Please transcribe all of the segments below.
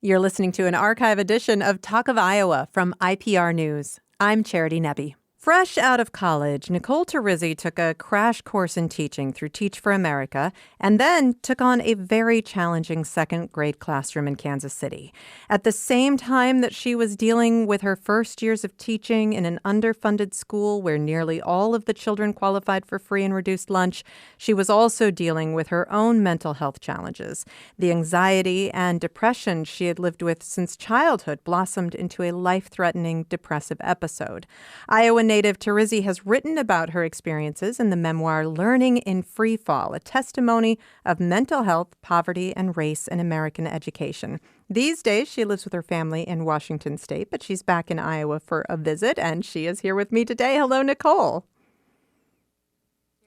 You're listening to an archive edition of Talk of Iowa from IPR News. I'm Charity Nebbe. Fresh out of college, Nicole Terrizzi took a crash course in teaching through Teach for America and then took on a very challenging second grade classroom in Kansas City. At the same time that she was dealing with her first years of teaching in an underfunded school where nearly all of the children qualified for free and reduced lunch, she was also dealing with her own mental health challenges. The anxiety and depression she had lived with since childhood blossomed into a life-threatening depressive episode. Iowa native Terrizzi has written about her experiences in the memoir Learning in Free Fall, a testimony of mental health, poverty, and race in American education. These days, she lives with her family in Washington State, but she's back in Iowa for a visit, and she is here with me today. Hello, Nicole.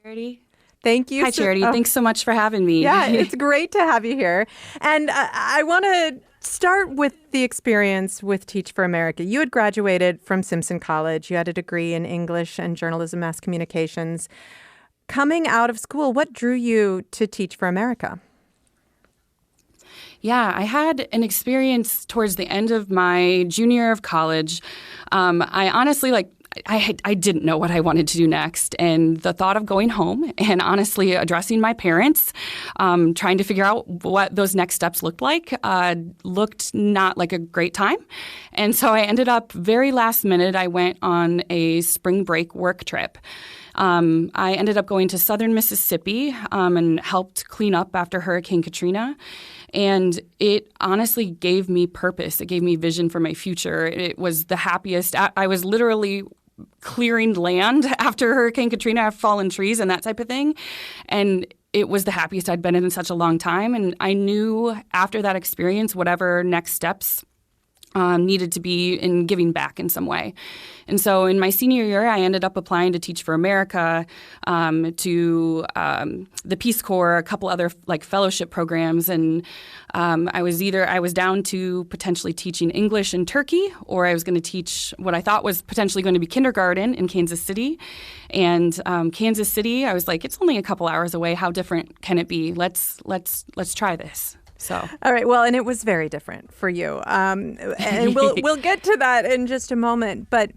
Charity. Thank you. Hi, Charity. Thanks so much for having me. Yeah, it's great to have you here. And I want to start with the experience with Teach for America. You had graduated from Simpson College. You had a degree in English and journalism, mass communications. Coming out of school, what drew you to Teach for America? Yeah, I had an experience towards the end of my junior year of college. I honestly, I didn't know what I wanted to do next. And the thought of going home and honestly addressing my parents, trying to figure out what those next steps looked like, looked not like a great time. And so I ended up very last minute, I went on a spring break work trip. I ended up going to southern Mississippi and helped clean up after Hurricane Katrina. And it honestly gave me purpose. It gave me vision for my future. It was the happiest. I was literally clearing land after Hurricane Katrina. I've fallen trees and that type of thing. And it was the happiest I'd been in such a long time. And I knew after that experience, whatever next steps needed to be in giving back in some way. And so in my senior year, I ended up applying to Teach for America, to the Peace Corps, a couple other fellowship programs. And I was down to potentially teaching English in Turkey, or I was going to teach what I thought was potentially going to be kindergarten in Kansas City. And Kansas City, I was like, it's only a couple hours away. How different can it be? Let's try this. So. All right. Well, and it was very different for you. And we'll get to that in just a moment. But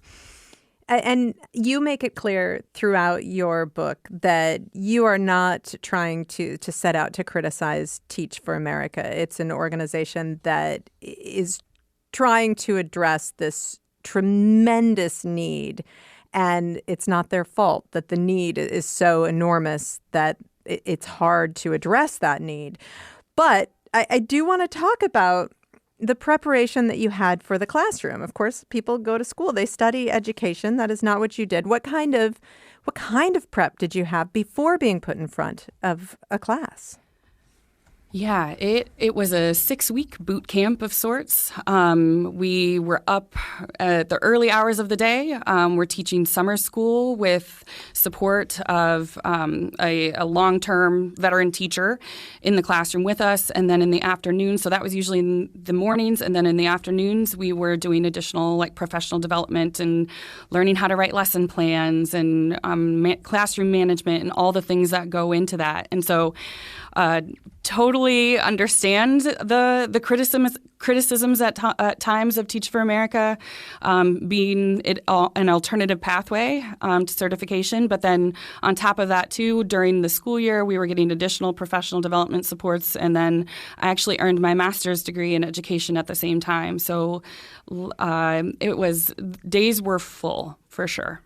and you make it clear throughout your book that you are not trying to set out to criticize Teach for America. It's an organization that is trying to address this tremendous need. And it's not their fault that the need is so enormous that it's hard to address that need. But I do want to talk about the preparation that you had for the classroom. Of course, people go to school, they study education. That is not what you did. What kind of prep did you have before being put in front of a class? Yeah, it was a 6-week boot camp of sorts. We were up at the early hours of the day. We're teaching summer school with support of a long-term veteran teacher in the classroom with us. And then in the afternoon, so that was usually in the mornings. And then in the afternoons, we were doing additional professional development and learning how to write lesson plans and classroom management and all the things that go into that. And so totally understand the criticisms at times of Teach for America being an alternative pathway to certification. But then on top of that, too, during the school year, we were getting additional professional development supports. And then I actually earned my master's degree in education at the same time. So days were full for sure.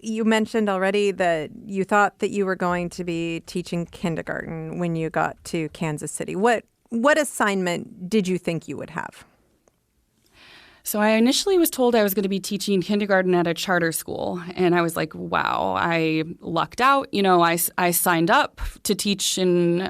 You mentioned already that you thought that you were going to be teaching kindergarten when you got to Kansas City. What assignment did you think you would have? So I initially was told I was going to be teaching kindergarten at a charter school. And I was like, wow, I lucked out. I signed up to teach in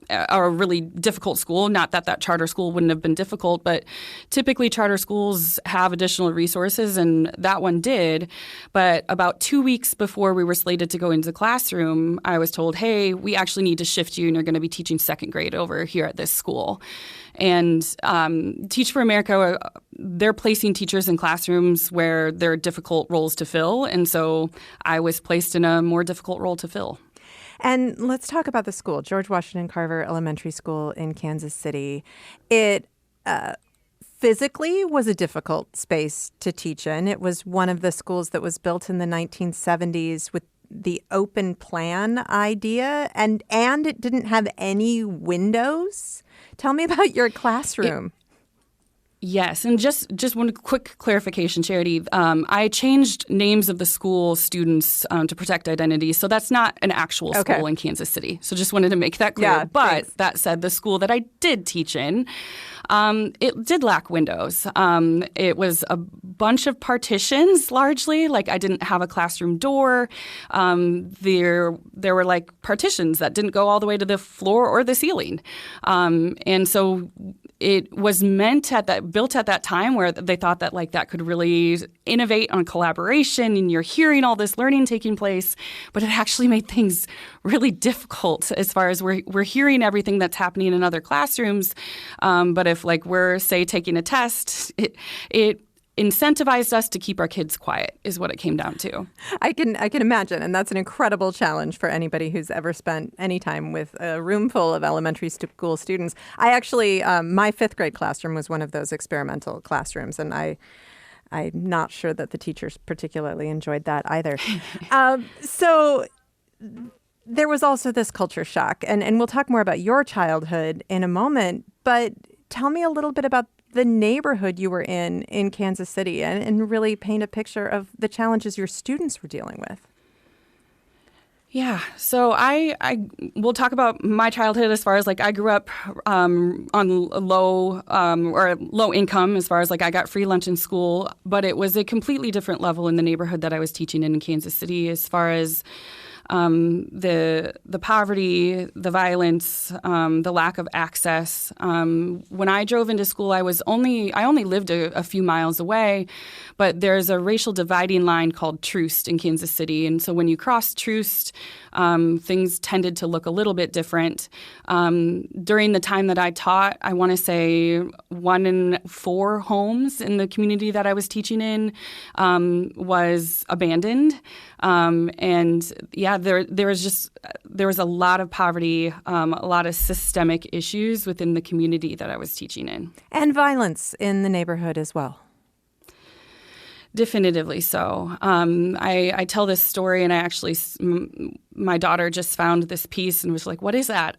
a really difficult school. Not that charter school wouldn't have been difficult, but typically charter schools have additional resources, and that one did. But about 2 weeks before we were slated to go into the classroom, I was told, hey, we actually need to shift you, and you're going to be teaching second grade over here at this school. And Teach for America, they're placing teachers in classrooms where there are difficult roles to fill. And so I was placed in a more difficult role to fill. And let's talk about the school, George Washington Carver Elementary School in Kansas City. It physically was a difficult space to teach in. It was one of the schools that was built in the 1970s with the open plan idea, and it didn't have any windows. Tell me about your classroom. Yes, and just one quick clarification, Charity. I changed names of the school students to protect identity, so that's not an actual school in Kansas City. So just wanted to make that clear. Yeah, but thanks. That said, the school that I did teach in, it did lack windows. It was a bunch of partitions, largely. Like I didn't have a classroom door. There were like partitions that didn't go all the way to the floor or the ceiling, and so it was built at that time where they thought that like that could really innovate on collaboration, and you're hearing all this learning taking place, but it actually made things really difficult as far as we're hearing everything that's happening in other classrooms. But if like we're, say, taking a test, it incentivized us to keep our kids quiet is what it came down to. I can imagine, and that's an incredible challenge for anybody who's ever spent any time with a room full of elementary school students. I actually, my fifth grade classroom was one of those experimental classrooms, and I'm not sure that the teachers particularly enjoyed that either. So there was also this culture shock, and we'll talk more about your childhood in a moment, but tell me a little bit about the neighborhood you were in Kansas City and really paint a picture of the challenges your students were dealing with. Yeah, so I will talk about my childhood as far as like I grew up on low income as far as like I got free lunch in school, but it was a completely different level in the neighborhood that I was teaching in Kansas City as far as the poverty, the violence, the lack of access. When I drove into school, I only lived a few miles away, but there's a racial dividing line called Troost in Kansas City, and so when you cross Troost, things tended to look a little bit different. During the time that I taught, I want to say 1 in 4 homes in the community that I was teaching in was abandoned, and yeah. There was a lot of poverty, a lot of systemic issues within the community that I was teaching in. And violence in the neighborhood as well. Definitively so. I tell this story, and my daughter just found this piece and was like, "What is that?"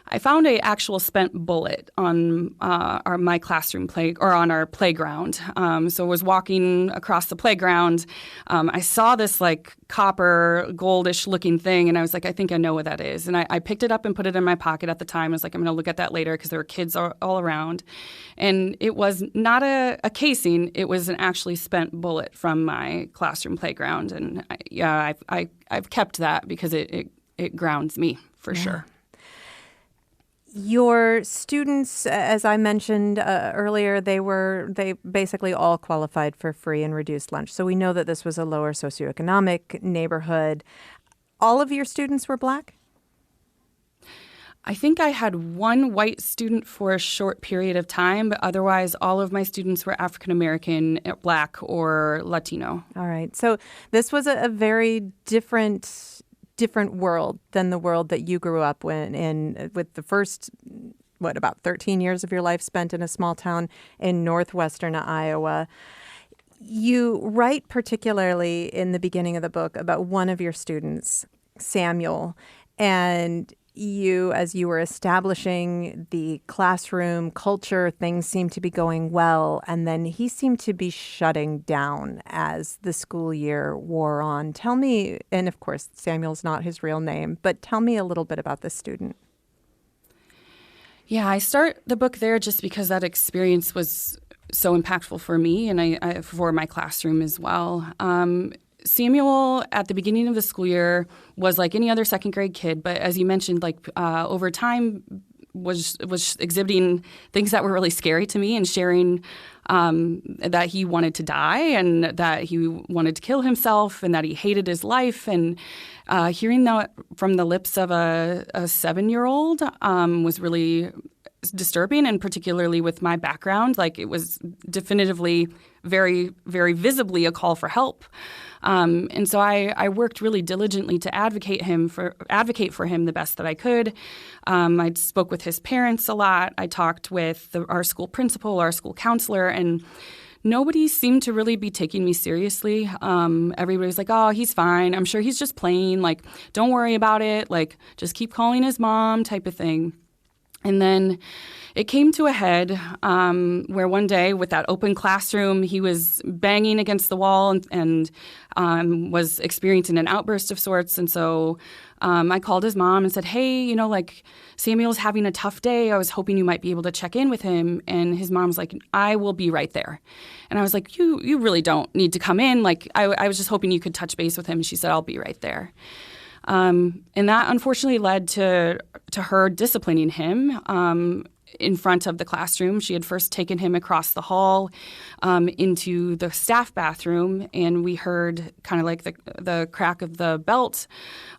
I found a actual spent bullet on my classroom on our playground. So I was walking across the playground. I saw this like copper goldish looking thing, and I was like, I think I know what that is. And I picked it up and put it in my pocket at the time. I was like, I'm going to look at that later because there were kids all around. And it was not a casing. It was an actually spent bullet from my classroom playground. And I've kept that because it grounds me for sure. Your students, as I mentioned earlier, they basically all qualified for free and reduced lunch. So we know that this was a lower socioeconomic neighborhood. All of your students were Black? I think I had one white student for a short period of time, but otherwise all of my students were African American, Black, or Latino. All right. So this was a very different world than the world that you grew up in with the first, about 13 years of your life spent in a small town in northwestern Iowa. You write particularly in the beginning of the book about one of your students, Samuel, and you, as you were establishing the classroom culture, things seemed to be going well, and then he seemed to be shutting down as the school year wore on. Tell me, and of course, Samuel's not his real name, but tell me a little bit about this student. Yeah, I start the book there just because that experience was so impactful for me and I for my classroom as well. Samuel, at the beginning of the school year, was like any other second grade kid, but as you mentioned, over time was exhibiting things that were really scary to me and sharing that he wanted to die and that he wanted to kill himself and that he hated his life. And hearing that from the lips of a 7-year-old was really disturbing, and particularly with my background, it was definitively very, very visibly a call for help. And so I worked really diligently to advocate for him the best that I could. I spoke with his parents a lot. I talked with our school principal, our school counselor, and nobody seemed to really be taking me seriously. Everybody was like, oh, he's fine. I'm sure he's just playing. Like, don't worry about it. Like, just keep calling his mom type of thing. And then it came to a head where one day with that open classroom, he was banging against the wall and was experiencing an outburst of sorts. And so I called his mom and said, hey, like Samuel's having a tough day. I was hoping you might be able to check in with him. And his mom's like, I will be right there. And I was like, you really don't need to come in. Like, I was just hoping you could touch base with him. And she said, I'll be right there. And that unfortunately led to her disciplining him in front of the classroom. She had first taken him across the hall into the staff bathroom, and we heard kind of like the crack of the belt,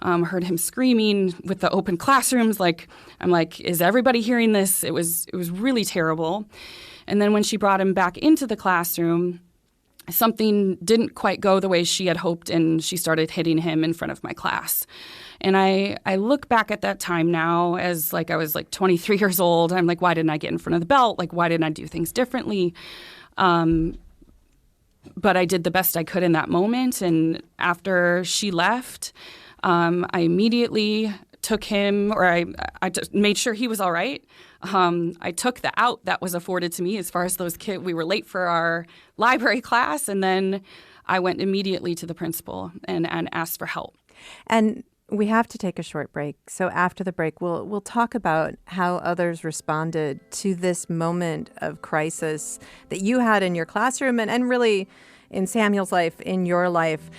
heard him screaming with the open classrooms. I'm like, is everybody hearing this? It was really terrible. And then when she brought him back into the classroom, something didn't quite go the way she had hoped, and she started hitting him in front of my class. And I look back at that time now as I was 23 years old. I'm like, why didn't I get in front of the belt? Like, why didn't I do things differently? But I did the best I could in that moment. And after she left, I immediately took him, or I just made sure he was all right. I took the out that was afforded to me as far as those kids. We were late for our library class, and then I went immediately to the principal and asked for help. And we have to take a short break. So after the break, we'll talk about how others responded to this moment of crisis that you had in your classroom and really in Samuel's life, in your life.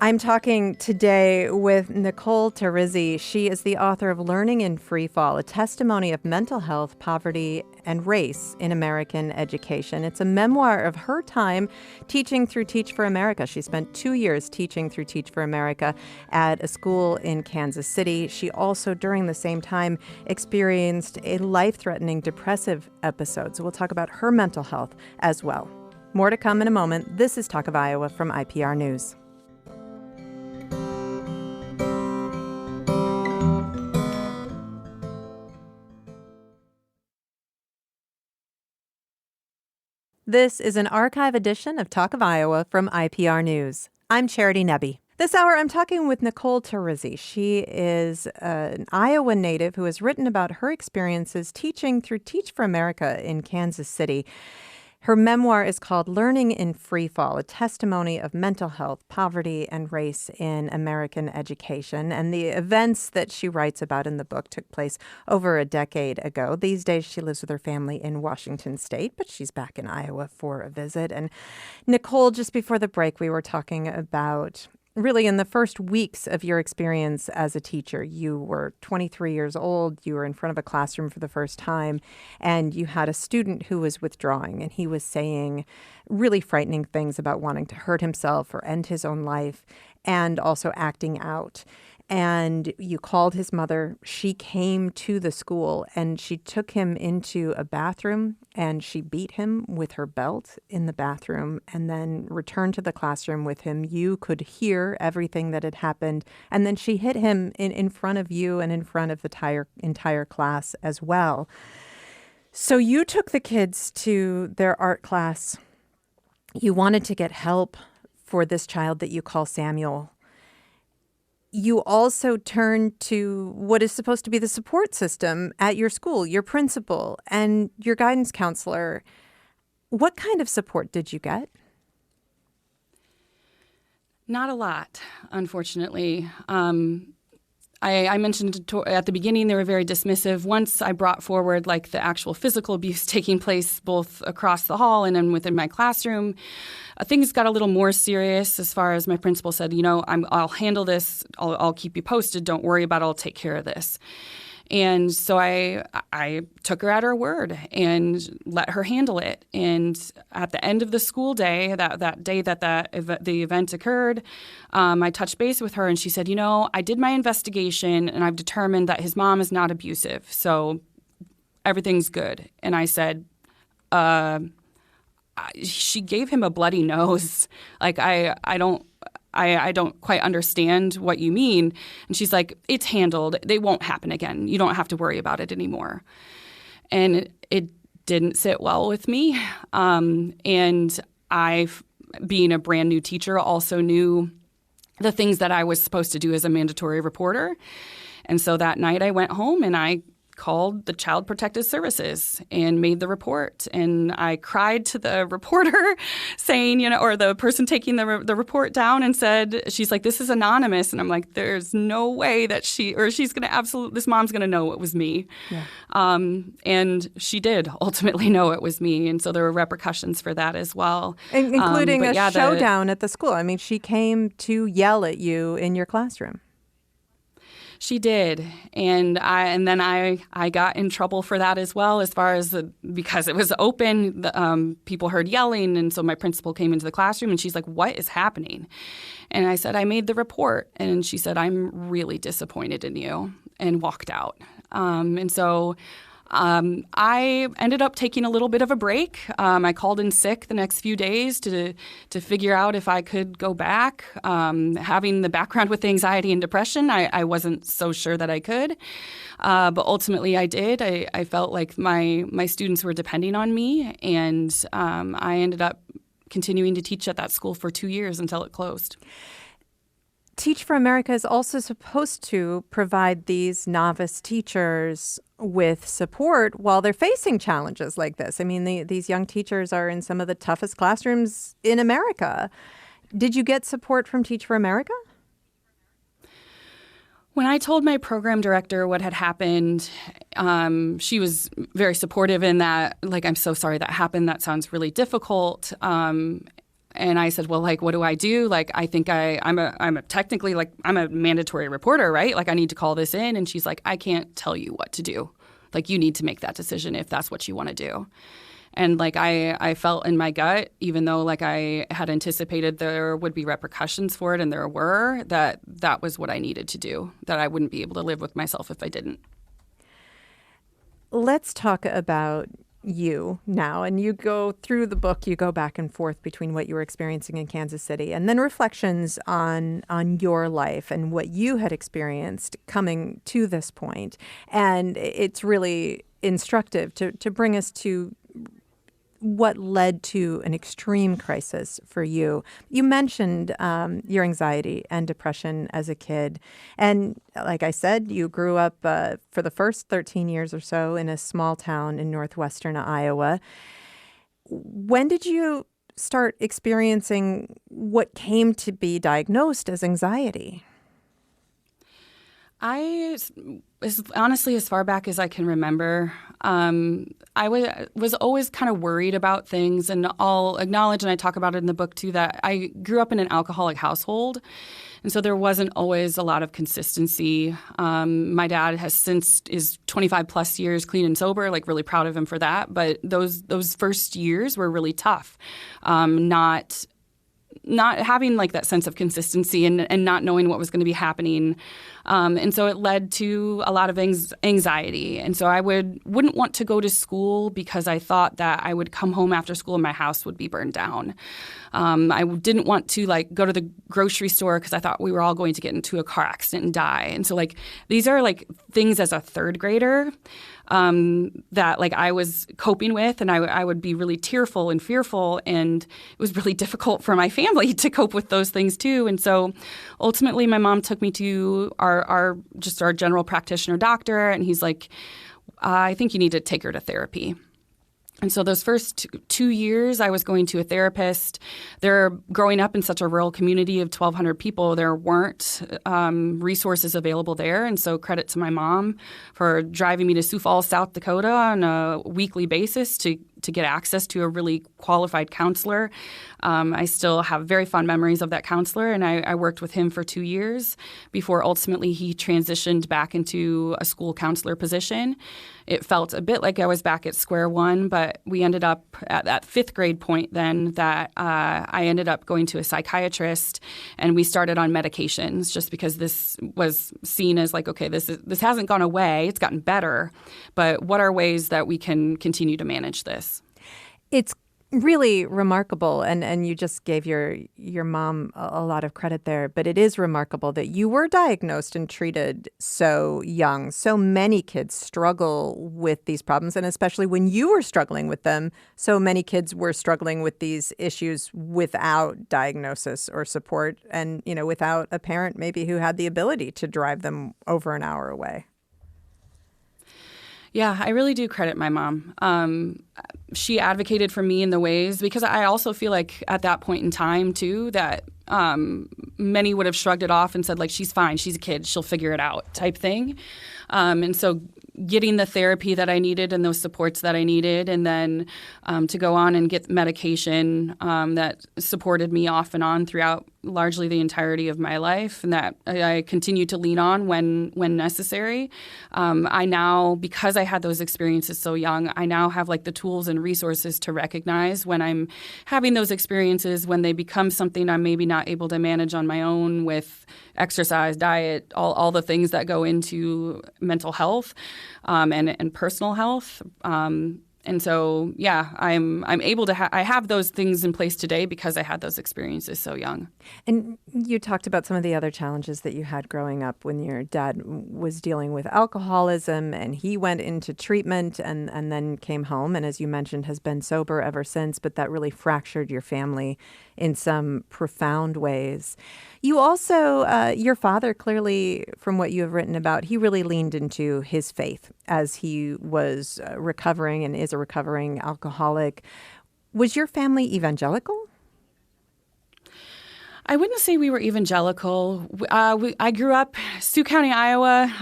I'm talking today with Nicole Terrizzi. She is the author of Learning in Freefall, a testimony of mental health, poverty, and race in American education. It's a memoir of her time teaching through Teach for America. She spent 2 years teaching through Teach for America at a school in Kansas City. She also, during the same time, experienced a life-threatening depressive episode. So we'll talk about her mental health as well. More to come in a moment. This is Talk of Iowa from IPR News. This is an archive edition of Talk of Iowa from IPR News. I'm Charity Nebbe. This hour, I'm talking with Nicole Terrizzi. She is an Iowa native who has written about her experiences teaching through Teach for America in Kansas City. Her memoir is called Learning in Freefall, a testimony of mental health, poverty, and race in American education. And the events that she writes about in the book took place over a decade ago. These days, she lives with her family in Washington State, but she's back in Iowa for a visit. And Nicole, just before the break, we were talking about really, in the first weeks of your experience as a teacher. You were 23 years old, you were in front of a classroom for the first time, and you had a student who was withdrawing, and he was saying really frightening things about wanting to hurt himself or end his own life, and also acting out. And you called his mother. She came to the school, and she took him into a bathroom, and she beat him with her belt in the bathroom, and then returned to the classroom with him. You could hear everything that had happened. And then she hit him in front of you and in front of the entire class as well. So you took the kids to their art class. You wanted to get help for this child that you call Samuel. You also turned to what is supposed to be the support system at your school, your principal and your guidance counselor. What kind of support did you get? Not a lot, unfortunately. I mentioned at the beginning they were very dismissive. Once I brought forward the actual physical abuse taking place both across the hall and then within my classroom, things got a little more serious as far as my principal said, I'll handle this. I'll keep you posted. Don't worry about it. I'll take care of this. And so I took her at her word and let her handle it. And at the end of the school day, that day that the event occurred, I touched base with her and she said, I did my investigation and I've determined that his mom is not abusive. So everything's good. And I said, she gave him a bloody nose. I don't quite understand what you mean. And she's like, it's handled. They won't happen again. You don't have to worry about it anymore. And it didn't sit well with me. And I, being a brand new teacher, also knew the things that I was supposed to do as a mandatory reporter. And so that night I went home and I called the Child Protective Services and made the report. And I cried to the reporter saying, or the person taking the report down and said, she's like, this is anonymous. And I'm like, there's no way that this mom's going to know it was me. Yeah. And she did ultimately know it was me. And so there were repercussions for that as well. Including showdown at the school. I mean, she came to yell at you in your classroom. She did, and then I got in trouble for that as well, as far as because it was open, people heard yelling, and so my principal came into the classroom, and she's like, "What is happening?" And I said, "I made the report," and she said, "I'm really disappointed in you," and walked out. And so I ended up taking a little bit of a break. I called in sick the next few days to figure out if I could go back. Having the background with anxiety and depression, I wasn't so sure that I could. But ultimately I did. I felt like my students were depending on me, and I ended up continuing to teach at that school for 2 years until it closed. Teach for America is also supposed to provide these novice teachers with support while they're facing challenges like this. I mean, these young teachers are in some of the toughest classrooms in America. Did you get support from Teach for America? When I told my program director what had happened, she was very supportive in that, like, I'm so sorry that happened. That sounds really difficult. And I said, well, like, what do I do? Like, I think I'm a mandatory reporter, right? Like, I need to call this in. And she's like, I can't tell you what to do. Like, you need to make that decision if that's what you want to do. And like, I felt in my gut, even though like I had anticipated there would be repercussions for it, and there were, that was what I needed to do, that I wouldn't be able to live with myself if I didn't. Let's talk about you now. And you go through the book, you go back and forth between what you were experiencing in Kansas City and then reflections on your life and what you had experienced coming to this point. And it's really instructive to bring us to what led to an extreme crisis for you. You mentioned your anxiety and depression as a kid. And like I said, you grew up for the first 13 years or so in a small town in northwestern Iowa. When did you start experiencing what came to be diagnosed as anxiety? Honestly, as far back as I can remember, I was always kind of worried about things, and I'll acknowledge, and I talk about it in the book too, that I grew up in an alcoholic household, and so there wasn't always a lot of consistency. My dad is 25 plus years clean and sober, like really proud of him for that, but those first years were really tough. Not having like that sense of consistency and not knowing what was going to be happening. And so it led to a lot of anxiety. And so I wouldn't want to go to school because I thought that I would come home after school and my house would be burned down. I didn't want to like go to the grocery store because I thought we were all going to get into a car accident and die. And so like these are like things as a third grader that like I was coping with, and I would be really tearful and fearful, and it was really difficult for my family to cope with those things too. And so ultimately my mom took me to our general practitioner doctor, and he's like, I think you need to take her to therapy. And so those first 2 years, I was going to a therapist. Growing up in such a rural community of 1,200 people, there weren't resources available there. And so credit to my mom for driving me to Sioux Falls, South Dakota on a weekly basis to get access to a really qualified counselor. I still have very fond memories of that counselor, and I worked with him for 2 years before ultimately he transitioned back into a school counselor position. It felt a bit like I was back at square one, but we ended up at that fifth grade point then that I ended up going to a psychiatrist, and we started on medications just because this was seen as like, okay, this hasn't gone away, it's gotten better, but what are ways that we can continue to manage this? It's Really remarkable, and you just gave your mom a lot of credit there, but it is remarkable that you were diagnosed and treated so young. So many kids struggle with these problems, and especially when you were struggling with them, so many kids were struggling with these issues without diagnosis or support, and without a parent maybe who had the ability to drive them over an hour away. Yeah, I really do credit my mom. She advocated for me in the ways, because I also feel like at that point in time, too, that many would have shrugged it off and said, like, she's fine, she's a kid, she'll figure it out type thing. And so getting the therapy that I needed and those supports that I needed, and then to go on and get medication that supported me off and on throughout largely the entirety of my life, and that I continue to lean on when necessary. I now, because I had those experiences so young, I now have like the tools and resources to recognize when I'm having those experiences, when they become something I'm maybe not able to manage on my own with exercise, diet, all the things that go into mental health and personal health. And so, yeah, I'm able to I have those things in place today because I had those experiences so young. And you talked about some of the other challenges that you had growing up when your dad was dealing with alcoholism, and he went into treatment and then came home, and as you mentioned, has been sober ever since, but that really fractured your family in some profound ways. You also, your father, clearly, from what you have written about, he really leaned into his faith as he was recovering and is a recovering alcoholic. Was your family evangelical? I wouldn't say we were evangelical. I grew up, Sioux County, Iowa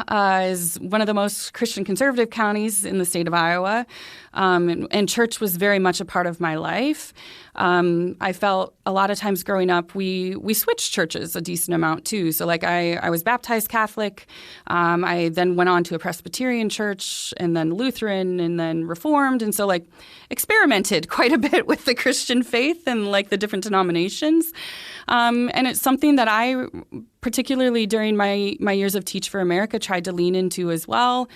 is one of the most Christian conservative counties in the state of Iowa, and church was very much a part of my life. I felt a lot of times growing up, we switched churches a decent amount too. So like I was baptized Catholic. I then went on to a Presbyterian church, and then Lutheran, and then Reformed. And so like experimented quite a bit with the Christian faith and like the different denominations. And it's something that I, particularly during my years of Teach for America, tried to lean into as well.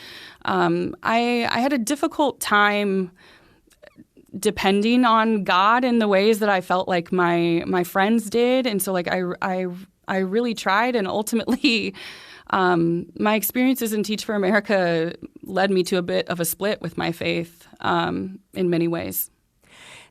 I had a difficult time depending on God in the ways that I felt like my friends did. And so like I really tried, and ultimately my experiences in Teach for America led me to a bit of a split with my faith in many ways.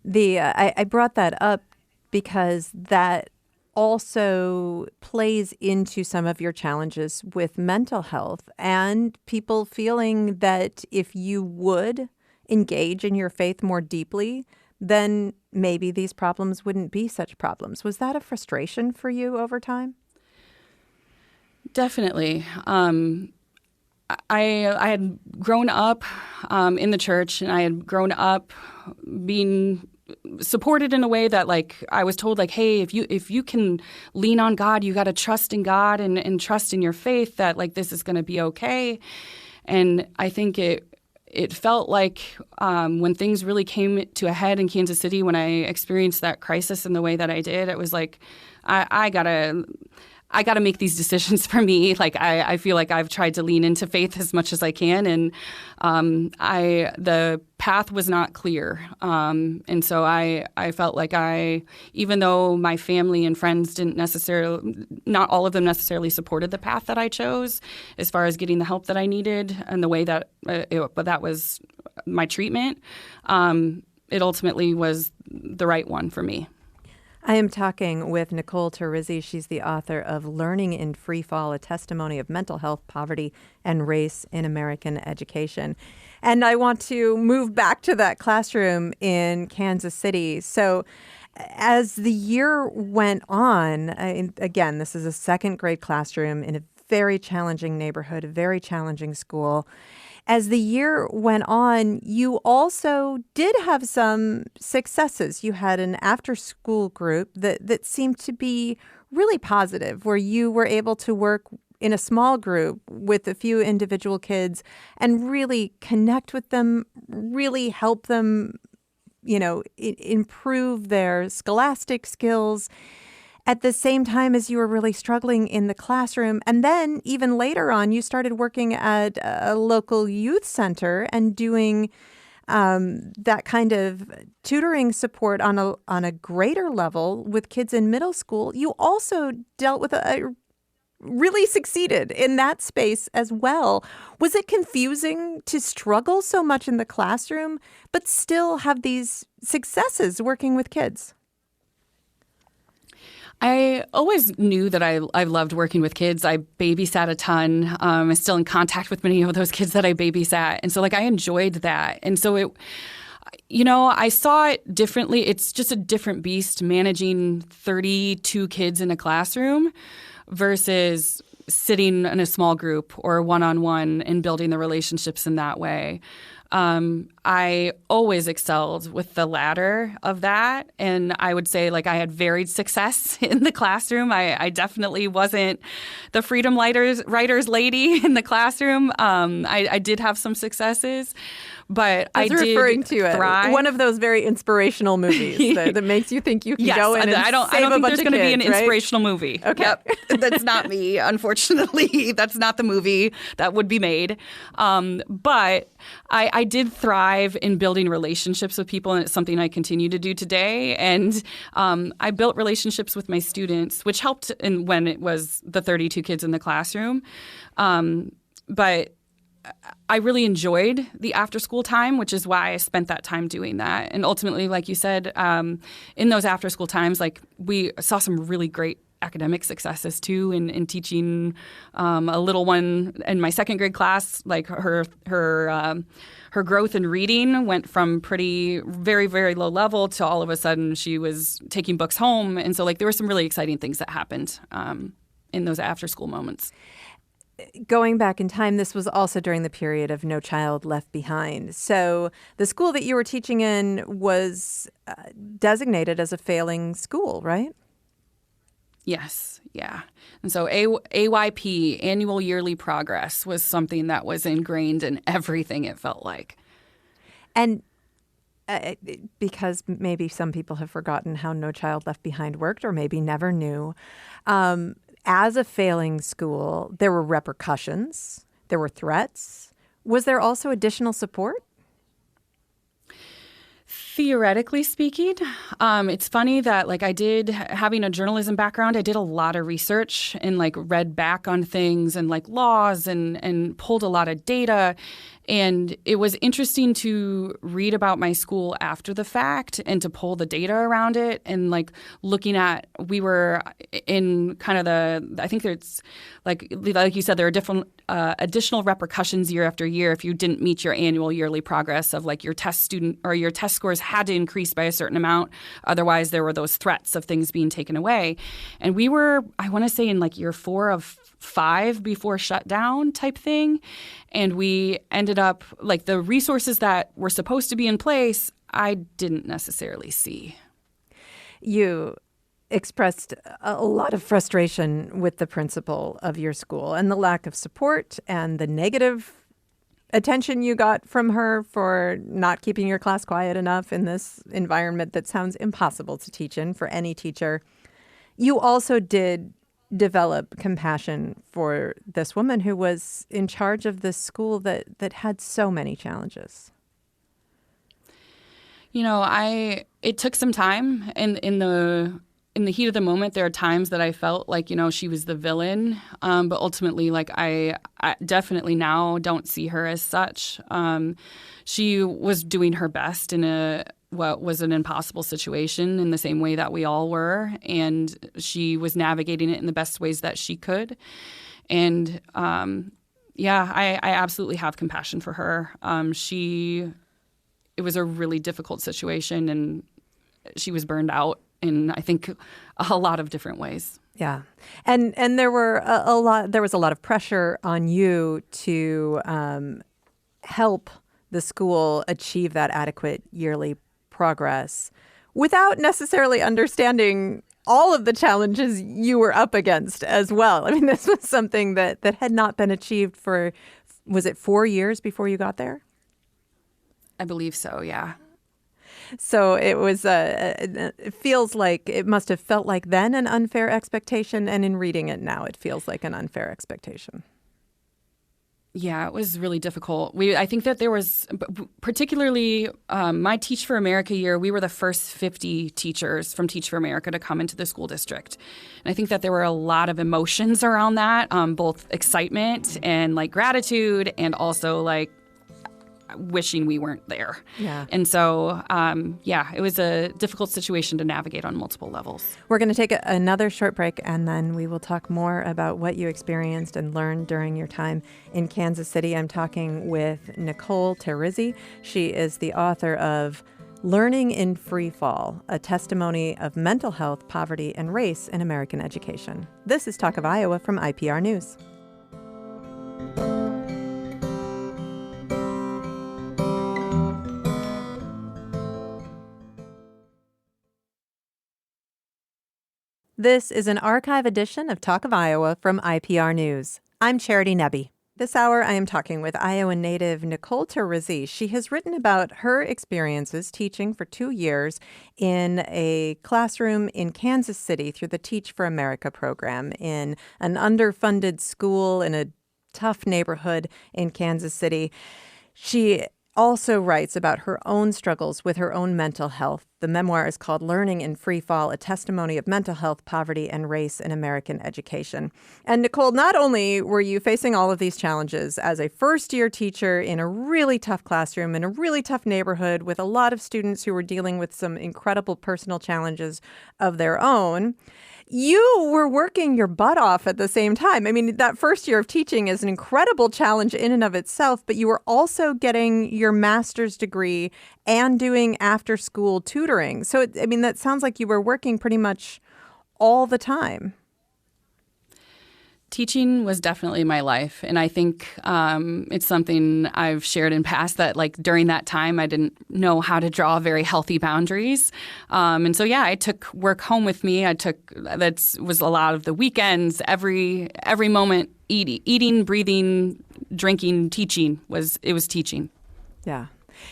I brought that up because that also plays into some of your challenges with mental health and people feeling that if you would engage in your faith more deeply, then maybe these problems wouldn't be such problems. Was that a frustration for you over time? Definitely. I had grown up in the church, and I had grown up being supported in a way that like I was told like, hey, if you can lean on God, you got to trust in God and trust in your faith that like this is going to be okay. And I think it felt like when things really came to a head in Kansas City, when I experienced that crisis in the way that I did, it was like I gotta make these decisions for me. Like I feel like I've tried to lean into faith as much as I can, and the path was not clear. And so I felt like even though my family and friends not all of them necessarily supported the path that I chose, as far as getting the help that I needed and the way that, but that was my treatment. It ultimately was the right one for me. I am talking with Nicole Terrizzi. She's the author of Learning in Free Fall, A Testimony of Mental Health, Poverty, and Race in American Education. And I want to move back to that classroom in Kansas City. So as the year went on, again, this is a second grade classroom in a very challenging neighborhood, a very challenging school. As the year went on, you also did have some successes. You had an after-school group that seemed to be really positive, where you were able to work in a small group with a few individual kids and really connect with them, really help them, improve their scholastic skills at the same time as you were really struggling in the classroom. And then even later on, you started working at a local youth center and doing that kind of tutoring support on a greater level with kids in middle school. You also dealt with really succeeded in that space as well. Was it confusing to struggle so much in the classroom, but still have these successes working with kids? I always knew that I loved working with kids. I babysat a ton. I'm still in contact with many of those kids that I babysat. And so I enjoyed that. And so I saw it differently. It's just a different beast managing 32 kids in a classroom versus sitting in a small group or one-on-one and building the relationships in that way. I always excelled with the latter of that. And I would say I had varied success in the classroom. I definitely wasn't the freedom writers lady in the classroom. I did have some successes. But I did referring to thrive. One of those very inspirational movies that makes you think you can yes, go in and I don't save think a bunch there's of going to be an kids, right? inspirational movie. Okay. Yep. That's not me, unfortunately. That's not the movie that would be made. But I did thrive in building relationships with people, and it's something I continue to do today. And I built relationships with my students, which helped when it was the 32 kids in the classroom. But I really enjoyed the after-school time, which is why I spent that time doing that. And ultimately, like you said, in those after-school times, we saw some really great academic successes too in teaching a little one in my second grade class. Her growth in reading went from very, very low level to all of a sudden she was taking books home. And so there were some really exciting things that happened in those after-school moments. Going back in time, this was also during the period of No Child Left Behind. So the school that you were teaching in was designated as a failing school, right? Yes, yeah. And so AYP, annual yearly progress, was something that was ingrained in everything, it felt like. And because maybe some people have forgotten how No Child Left Behind worked or maybe never knew, as a failing school, there were repercussions, there were threats. Was there also additional support? Theoretically speaking, it's funny that having a journalism background, I did a lot of research and read back on things and laws and pulled a lot of data. And it was interesting to read about my school after the fact and to pull the data around it and looking at, we were in kind of I think there's like you said, there are different additional repercussions year after year if you didn't meet your annual yearly progress of your test student or your test scores had to increase by a certain amount. Otherwise, there were those threats of things being taken away. And we were, I want to say in year 4 of 5 before shutdown type thing. And we ended up the resources that were supposed to be in place, I didn't necessarily see. You expressed a lot of frustration with the principal of your school and the lack of support and the negative attention you got from her for not keeping your class quiet enough in this environment that sounds impossible to teach in for any teacher. You also did develop compassion for this woman who was in charge of this school that had so many challenges. It took some time in the heat of the moment. There are times that I felt she was the villain, but ultimately I definitely now don't see her as such. She was doing her best in what was an impossible situation in the same way that we all were. And she was navigating it in the best ways that she could. And I absolutely have compassion for her. It was a really difficult situation and she was burned out in, I think, a lot of different ways. Yeah. And there was a lot of pressure on you to help the school achieve that adequate yearly progress without necessarily understanding all of the challenges you were up against as well. I mean, this was something that had not been achieved for, was it 4 years before you got there? I believe so, yeah. So it was, it feels like it must have felt like then an unfair expectation. And in reading it now, it feels like an unfair expectation. Yeah, it was really difficult. I think that there was, particularly my Teach for America year, we were the first 50 teachers from Teach for America to come into the school district. And I think that there were a lot of emotions around that, both excitement and like gratitude and also like wishing we weren't there. Yeah. And so, it was a difficult situation to navigate on multiple levels. We're going to take another short break, and then we will talk more about what you experienced and learned during your time in Kansas City. I'm talking with Nicole Terrizzi. She is the author of Learning in Free Fall, a testimony of mental health, poverty, and race in American education. This is Talk of Iowa from IPR News. This is an archive edition of Talk of Iowa from IPR News. I'm Charity Nebbe. This hour, I am talking with Iowa native Nicole Terrizzi. She has written about her experiences teaching for 2 years in a classroom in Kansas City through the Teach for America program in an underfunded school in a tough neighborhood in Kansas City. She also writes about her own struggles with her own mental health. The memoir is called Learning in Free Fall, a testimony of mental health, poverty, and race in American education. And Nicole, not only were you facing all of these challenges as a first-year teacher in a really tough classroom in a really tough neighborhood with a lot of students who were dealing with some incredible personal challenges of their own, you were working your butt off at the same time. I mean, that first year of teaching is an incredible challenge in and of itself, but you were also getting your master's degree and doing after-school tutoring. So, that sounds like you were working pretty much all the time. Teaching was definitely my life, and I think it's something I've shared in past that, like, during that time, I didn't know how to draw very healthy boundaries, and so I took work home with me. That was a lot of the weekends, every moment, eating, breathing, drinking, teaching was teaching. Yeah.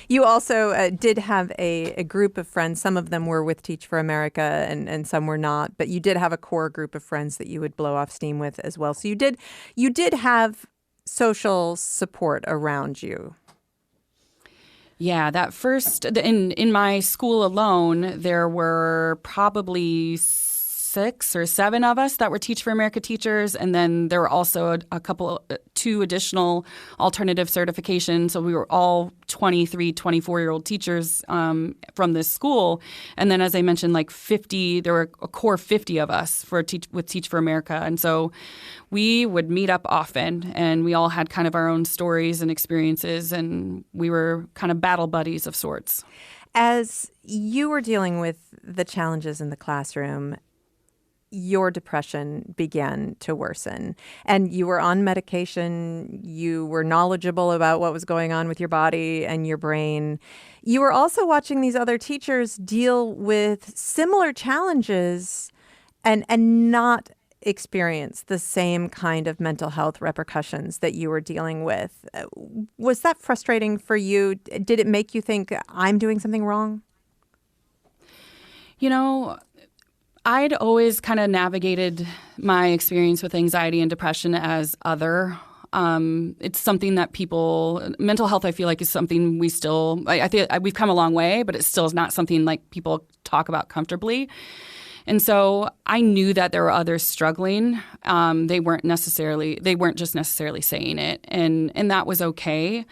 You also did have a group of friends. Some of them were with Teach for America and some were not. But you did have a core group of friends that you would blow off steam with as well. So you did have social support around you. Yeah, that first in my school alone, there were probably 6 or 7 of us that were Teach for America teachers, and then there were also two additional alternative certifications. So we were all 23, 24-year-old teachers from this school. And then, as I mentioned, like 50, there were a core 50 of us with Teach for America. And so we would meet up often, and we all had kind of our own stories and experiences, and we were kind of battle buddies of sorts. As you were dealing with the challenges in the classroom, your depression began to worsen, and you were on medication. You were knowledgeable about what was going on with your body and your brain. You were also watching these other teachers deal with similar challenges and not experience the same kind of mental health repercussions that you were dealing with. Was that frustrating for you? Did it make you think, I'm doing something wrong? I'd always kind of navigated my experience with anxiety and depression as other. It's something that mental health, I feel like, is something we still, I think we've come a long way, but it still is not something like people talk about comfortably. And so I knew that there were others struggling. They weren't just necessarily saying it. And that was okay.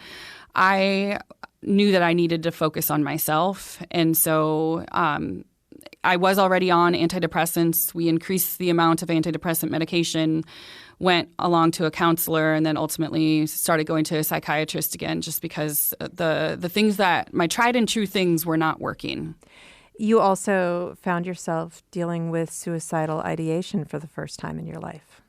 I knew that I needed to focus on myself. And so, I was already on antidepressants. We increased the amount of antidepressant medication, went along to a counselor, and then ultimately started going to a psychiatrist again just because the things that my tried and true things were not working. You also found yourself dealing with suicidal ideation for the first time in your life.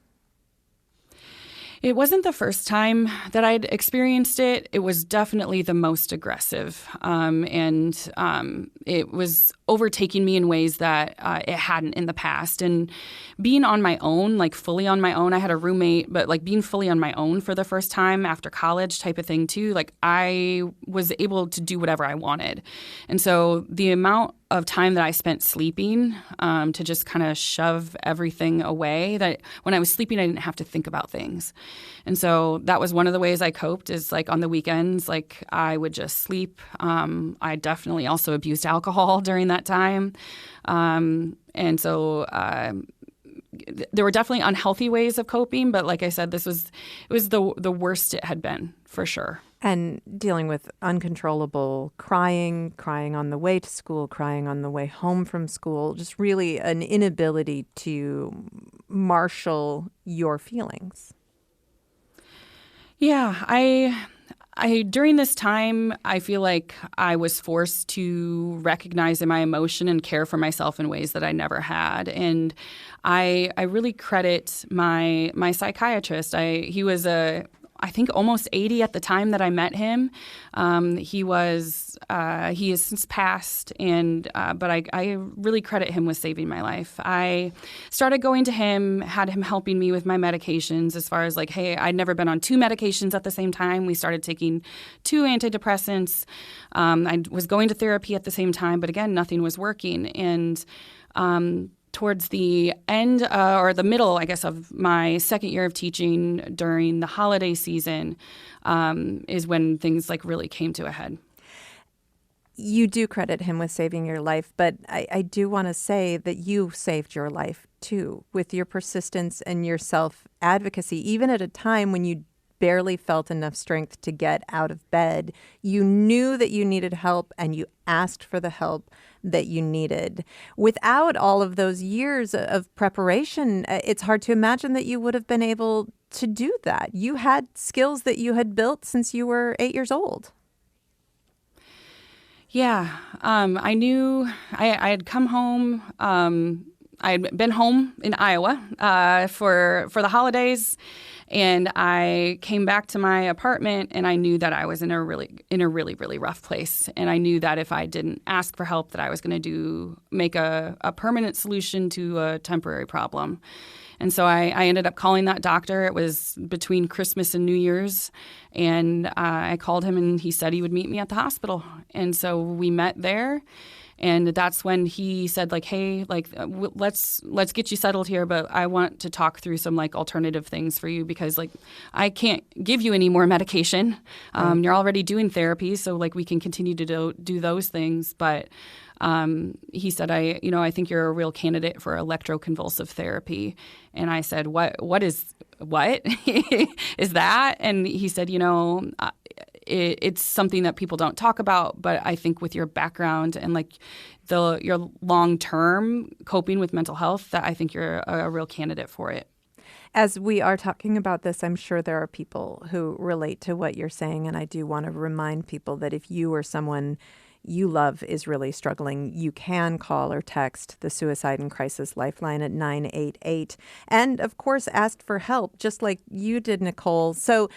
It wasn't the first time that I'd experienced it. It was definitely the most aggressive. And it was overtaking me in ways that it hadn't in the past. And being on my own, like fully on my own, I had a roommate, but like being fully on my own for the first time after college type of thing too, like I was able to do whatever I wanted. And so the amount of time that I spent sleeping to just kind of shove everything away. That when I was sleeping, I didn't have to think about things. And so that was one of the ways I coped is like on the weekends, like I would just sleep. I definitely also abused alcohol during that time. And so there were definitely unhealthy ways of coping. But like I said, it was the worst it had been for sure. And dealing with uncontrollable crying on the way to school, crying on the way home from school, just really an inability to marshal your feelings. Yeah, I during this time, I feel like I was forced to recognize my emotion and care for myself in ways that I never had. And I really credit my psychiatrist. He was I think almost 80 at the time that I met him. He has since passed, but I really credit him with saving my life. I started going to him, had him helping me with my medications as far as like, hey, I'd never been on 2 medications at the same time. We started taking 2 antidepressants. I was going to therapy at the same time, but again, nothing was working. And towards the end or the middle, I guess, of my second year of teaching during the holiday season is when things like really came to a head. You do credit him with saving your life, but I do want to say that you saved your life too with your persistence and your self-advocacy, even at a time when you barely felt enough strength to get out of bed. You knew that you needed help and you asked for the help that you needed. Without all of those years of preparation, it's hard to imagine that you would have been able to do that. You had skills that you had built since you were 8 years old. Yeah, I knew I had come home. I had been home in Iowa for the holidays. And I came back to my apartment and I knew that I was in a really rough place. And I knew that if I didn't ask for help that I was going to make a permanent solution to a temporary problem. And so I ended up calling that doctor. It was between Christmas and New Year's. And I called him and he said he would meet me at the hospital. And so we met there. And that's when he said, like, hey, like, let's get you settled here, but I want to talk through some, like, alternative things for you because, like, I can't give you any more medication. You're already doing therapy, so, like, we can continue to do those things. But he said, I think you're a real candidate for electroconvulsive therapy. And I said, what is that? And he said, it's something that people don't talk about, but I think with your background and like your long-term coping with mental health, that I think you're a real candidate for it. As we are talking about this, I'm sure there are people who relate to what you're saying, and I do want to remind people that if you or someone you love is really struggling, you can call or text the Suicide and Crisis Lifeline at 988, and of course ask for help, just like you did, Nicole. So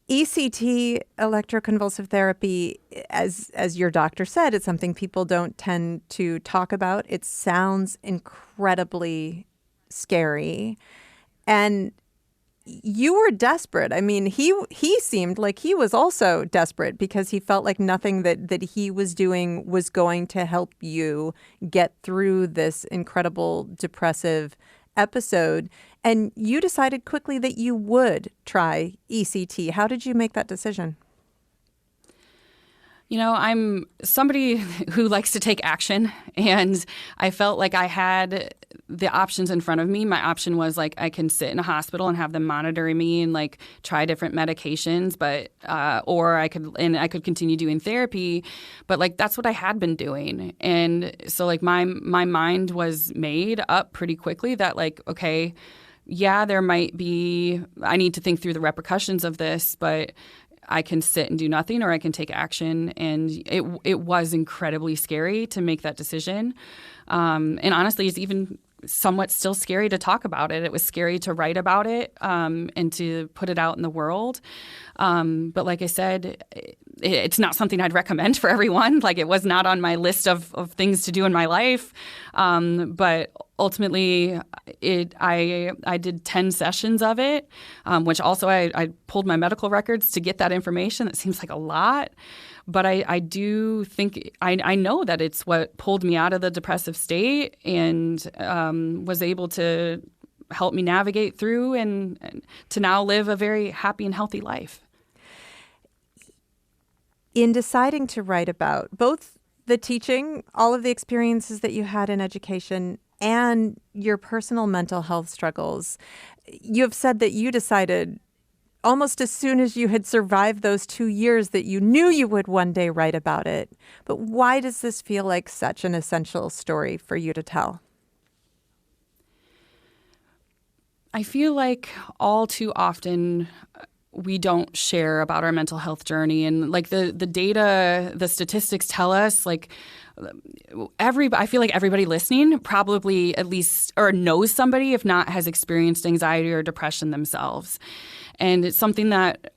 ECT, electroconvulsive therapy, as your doctor said, it's something people don't tend to talk about. It sounds incredibly scary. And you were desperate. I mean, he seemed like he was also desperate because he felt like nothing that he was doing was going to help you get through this incredible depressive episode. And you decided quickly that you would try ECT. How did you make that decision? I'm somebody who likes to take action, and I felt like I had the options in front of me. My option was like I can sit in a hospital and have them monitor me and like try different medications, but or I could continue doing therapy, but like that's what I had been doing, and so like my mind was made up pretty quickly that like okay, yeah, I need to think through the repercussions of this, but I can sit and do nothing or I can take action. And it was incredibly scary to make that decision. And honestly, it's even somewhat still scary to talk about it. It was scary to write about it and to put it out in the world. But like I said, it's not something I'd recommend for everyone. Like it was not on my list of things to do in my life. But ultimately, I did 10 sessions of it, which also I pulled my medical records to get that information. That seems like a lot. But I do think I know that it's what pulled me out of the depressive state and was able to help me navigate through and to now live a very happy and healthy life. In deciding to write about both the teaching, all of the experiences that you had in education, and your personal mental health struggles, you have said that you decided almost as soon as you had survived those 2 years that you knew you would one day write about it. But why does this feel like such an essential story for you to tell? I feel like all too often we don't share about our mental health journey, and like the data, the statistics tell us like I feel like everybody listening probably at least or knows somebody, if not has experienced anxiety or depression themselves. And it's something that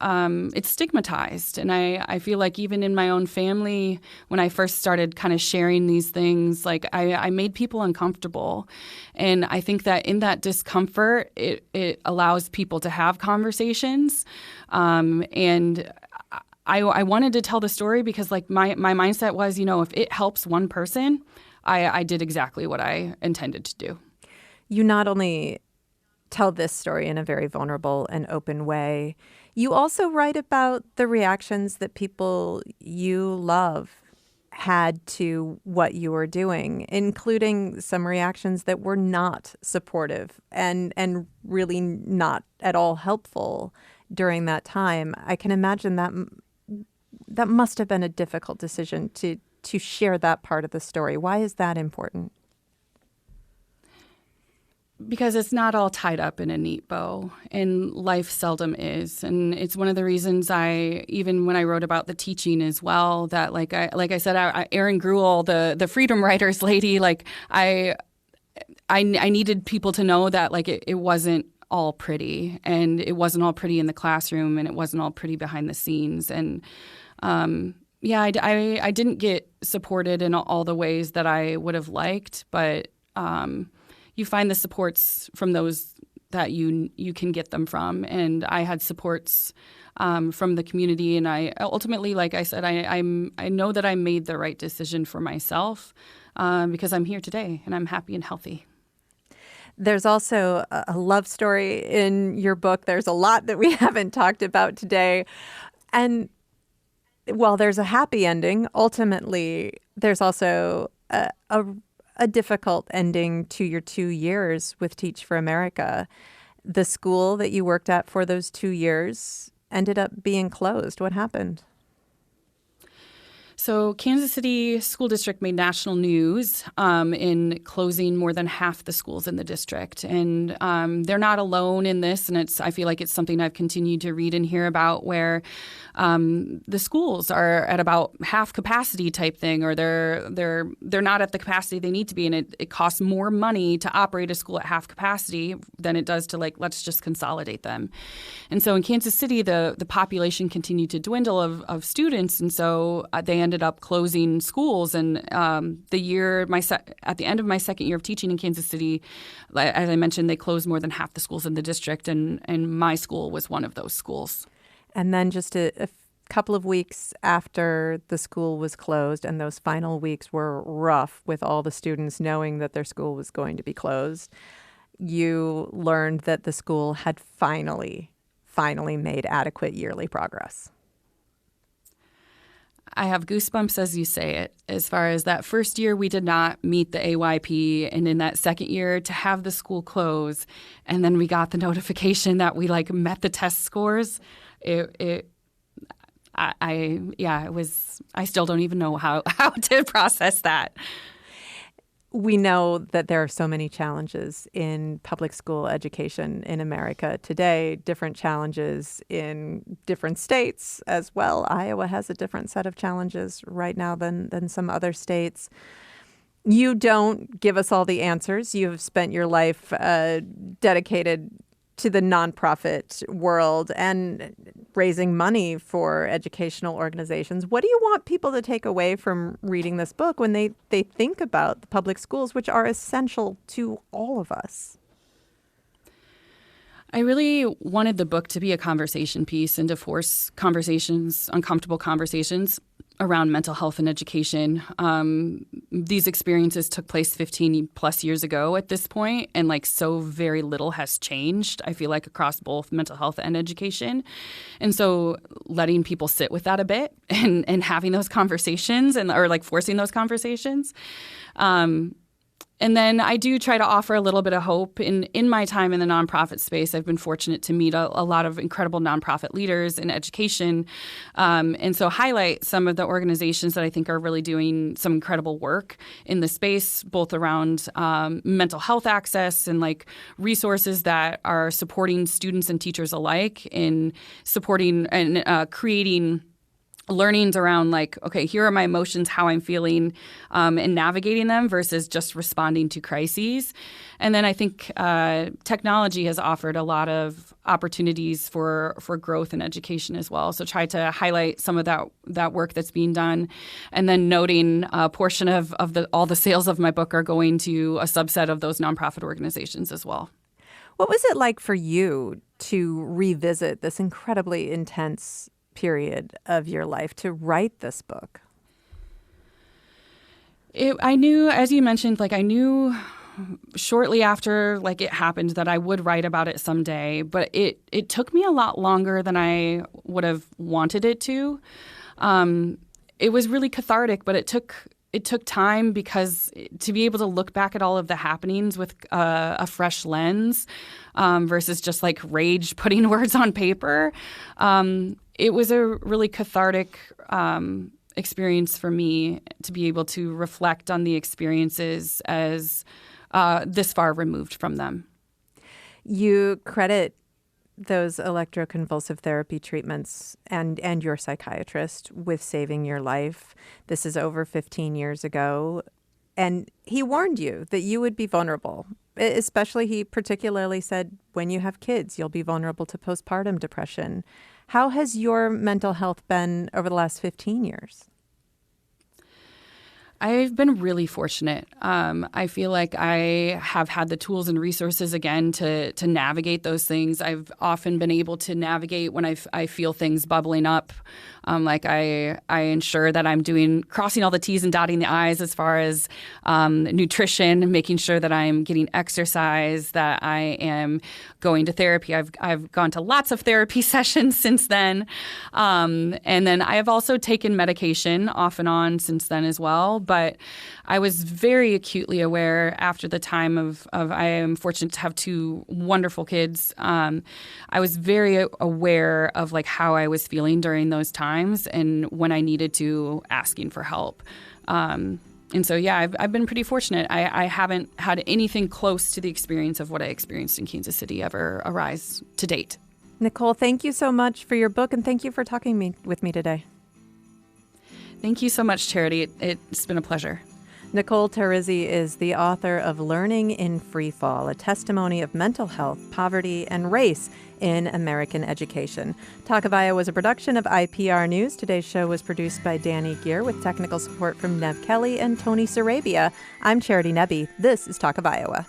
it's stigmatized. And I feel like even in my own family, when I first started kind of sharing these things, like I made people uncomfortable. And I think that in that discomfort, it allows people to have conversations. And I wanted to tell the story because like my mindset was, if it helps one person, I did exactly what I intended to do. You not only tell this story in a very vulnerable and open way, you also write about the reactions that people you love had to what you were doing, including some reactions that were not supportive and really not at all helpful during that time. I can imagine that must have been a difficult decision to share that part of the story. Why is that important? Because it's not all tied up in a neat bow, and life seldom is. And it's one of the reasons even when I wrote about the teaching as well, that like I said, Erin Gruel, the Freedom Writers lady, like I needed people to know that like it wasn't all pretty, and it wasn't all pretty in the classroom, and it wasn't all pretty behind the scenes. And I didn't get supported in all the ways that I would have liked, but you find the supports from those that you can get them from. And I had supports from the community. And I ultimately, like I said, I know that I made the right decision for myself because I'm here today and I'm happy and healthy. There's also a love story in your book. There's a lot that we haven't talked about today. And while there's a happy ending, ultimately, there's also a difficult ending to your 2 years with Teach for America. The school that you worked at for those 2 years ended up being closed. What happened? So Kansas City School District made national news in closing more than half the schools in the district. And they're not alone in this. And I feel like it's something I've continued to read and hear about where the schools are at about half capacity type thing, or they're not at the capacity they need to be. And it costs more money to operate a school at half capacity than it does to let's just consolidate them. And so in Kansas City, the population continued to dwindle of students. And so they ended up closing schools. And at the end of my second year of teaching in Kansas City, as I mentioned, they closed more than half the schools in the district, and my school was one of those schools. And then just a couple of weeks after the school was closed, and those final weeks were rough with all the students knowing that their school was going to be closed, you learned that the school had finally made adequate yearly progress. I have goosebumps as you say it. As far as that first year, we did not meet the AYP. And in that second year, to have the school close, and then we got the notification that we met the test scores. I still don't even know how to process that. We know that there are so many challenges in public school education in America today, different challenges in different states as well. Iowa has a different set of challenges right now than some other states. You don't give us all the answers. You've spent your life dedicated to the nonprofit world and raising money for educational organizations. What do you want people to take away from reading this book when they think about the public schools, which are essential to all of us? I really wanted the book to be a conversation piece and to force conversations, uncomfortable conversations, around mental health and education. These experiences took place 15 plus years ago at this point, and like so very little has changed, I feel like, across both mental health and education. And so letting people sit with that a bit and having those conversations or like forcing those conversations. And then I do try to offer a little bit of hope. In my time in the nonprofit space, I've been fortunate to meet a lot of incredible nonprofit leaders in education, and so highlight some of the organizations that I think are really doing some incredible work in the space, both around mental health access and like resources that are supporting students and teachers alike in supporting and creating learnings around like, okay, here are my emotions, how I'm feeling, and navigating them versus just responding to crises. And then I think technology has offered a lot of opportunities for growth in education as well. So try to highlight some of that work that's being done, and then noting a portion of all the sales of my book are going to a subset of those nonprofit organizations as well. What was it like for you to revisit this incredibly intense period of your life to write this book? I knew, as you mentioned, like I knew shortly after like it happened that I would write about it someday, but it took me a lot longer than I would have wanted it to. It was really cathartic, but it took time because to be able to look back at all of the happenings with a fresh lens versus just like rage putting words on paper. It was a really cathartic experience for me to be able to reflect on the experiences as this far removed from them. You credit those electroconvulsive therapy treatments and your psychiatrist with saving your life. This is over 15 years ago. And he warned you that you would be vulnerable. Especially, he particularly said, when you have kids, you'll be vulnerable to postpartum depression. How has your mental health been over the last 15 years? I've been really fortunate. I feel like I have had the tools and resources again to navigate those things. I've often been able to navigate when I feel things bubbling up. Like I ensure that I'm crossing all the T's and dotting the I's as far as nutrition, making sure that I'm getting exercise, that I am going to therapy. I've gone to lots of therapy sessions since then. And then I have also taken medication off and on since then as well. But I was very acutely aware after the time of I am fortunate to have two wonderful kids. I was very aware of like how I was feeling during those times and when I needed to asking for help. And so, yeah, I've been pretty fortunate. I haven't had anything close to the experience of what I experienced in Kansas City ever arise to date. Nicole, thank you so much for your book, and thank you for talking with me today. Thank you so much, Charity. It's been a pleasure. Nicole Terrizzi is the author of Learning in Freefall, a testimony of mental health, poverty, and race in American education. Talk of Iowa was a production of IPR News. Today's show was produced by Danny Gear with technical support from Nev Kelly and Tony Sarabia. I'm Charity Nebbe. This is Talk of Iowa.